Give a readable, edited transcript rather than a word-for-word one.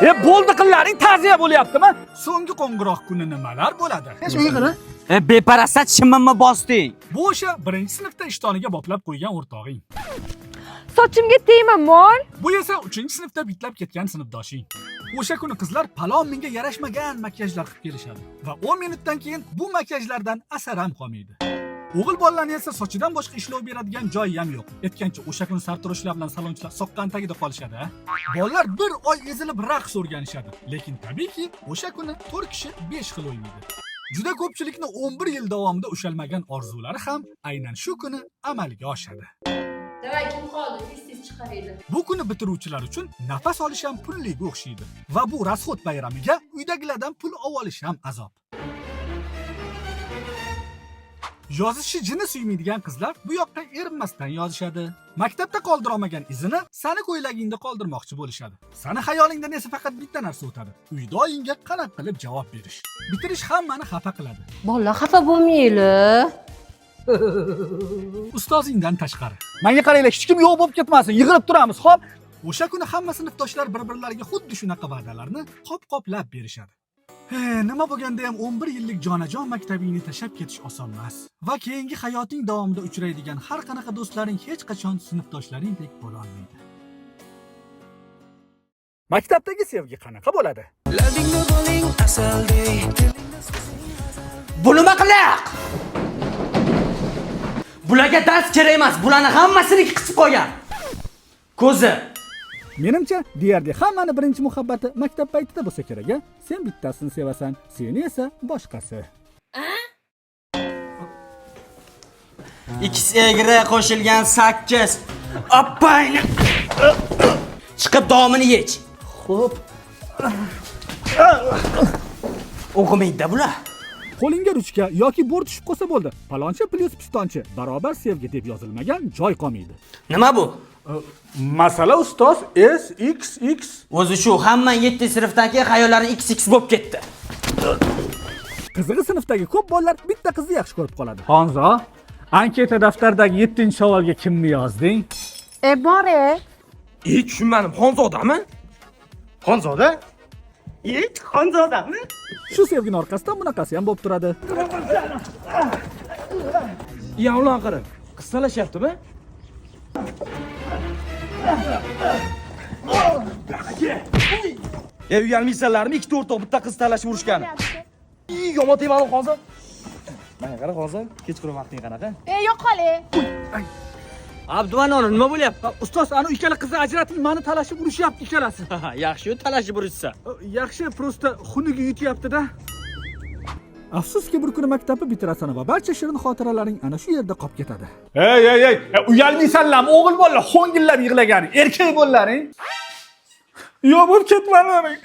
Bo'ldi qillaring ta'ziya bo'lyaptimi? So'nggi qo'ng'iroq kuni nimalar bo'ladi? Shunga qara. Beparasat shimimni bosding. Bu o'sha 1-sinfda ishtoniga boplab qo'ygan o'rtog'ing. Sochimga tegma mol. Bu esa 3-sinfda bitlab ketgan sinfdoshing. O'sha kuni qizlar palon menga yarashmagan makiyajlar qilib kelishadi va 10 minutdan keyin bu makiyajlardan asar ham qolmaydi. O'g'il bolalarning esa sochidan boshqa ishlov beradigan joyi ham yo'q. Aytgancha o'sha kuni sartaroshlar bilan salonchilar soqqan tagida qolishadi. Bolalar bir oy ezilib raqs o'rganishadi, lekin tabiiyki o'sha kuni 4 kishi 5 xil o'ynaydi. Juda ko'pchilikni 11 yil davomida ushalmagan orzulari ham aynan shu kuni amalga oshadi. Davay kim qoldi? Tez chiqaraydi. Bu kuni bitiruvchilar uchun nafas olish ham pulliga o'xshaydi va bu rasxod bayramiga uydagilardan pul olish ham azob. Yozishni jini suymaydigan qizlar bu yoqqa erinmasdan yozishadi. Maktabda qoldirolmagan izini sani ko'ylagingda qoldirmoqchi bo'lishadi. Sani xayolingdan esa faqat bitta narsa o'tadi. Uydoyingga qanaqa qilib javob berish. Bitirish hammani xafa qiladi. Bolalar xafa bo'lmaylar. Ustozingdan tashqari. Menga qaranglar, hech kim yo'q bo'lib ketmasin. Yig'ilib turamiz, xo'p? O'sha kuni hamma sinfdoshlar bir-birlariga xuddi shunaqa va'dalarni qop-qoplab berishadi. Nima bo'lganda ham 11 yillik jonajon maktabingni tashlab ketish oson emas va keyingi hayoting davomida uchraydigan har qanaqa do'stlaring hech qachon sinfdoshlaringdek bo'la olmaydi. Maktabdagi sevgi qanaqa bo'ladi? Bu nima qiliq? Bularga dars kerak emas, bularni hammasini qisib qo'ygan. Ko'zi. Menimcha, deyarli hammani birinchi muhabbati maktab paytida bo'lsa kerak-a? Sen bittasini sevasan, seni esa boshqasi. X egri qo'shilgan 8. Appayni. Chiqib davomini yech. Xo'p. O'qimaydi bular. Qo'lingga ruchka yoki bort tushib qolsa bo'ldi. Palonchi plus pistonchi barobar sevgi deb yozilmagan joy qolmaydi. Nima bu? Masala ustoz SXX. O'zi shu hamma 7-sinfdagi xayollaring XX bo'lib ketdi. Qizig'i sinfdagi ko'p bolalar bitta qizni yaxshi ko'rib qoladi. Xonzo, anketa daftaridagi 7-savolga kimni yozding? Bore. Tushunmadim, Xonzodami? Xonzoda? Xonzodami? Shu sevgini orqasidan bunaqasi ham bo'lib turadi. Ulan qarang, qiz talashyaptimi? Uyalmaysanlarmi? Ikkita o'rtoq bitta qiz talashib urishgan. Yomon tegmadi hozir. Mana qara hozir, kechqurun vaqting qanaqa? Yo'qole. Abdumanor, nima bo'lyapti? Ustoz, ana ikkala qizni ajrating, meni talashib urishyapti ikkalasi. Yaxshi-yu talashib urishsa. Yaxshi, prosta xuniga yutyapti-da. Afsuski bir kuni maktabni bitirasan va barcha shirin xotiralaring ana shu yerda qolib ketadi. Ey, uyalmaysanlarmi o'g'il bolalar, xo'ngillab yig'laganing, erkak bolalaring? Yo'q bo'lib ketmalaring.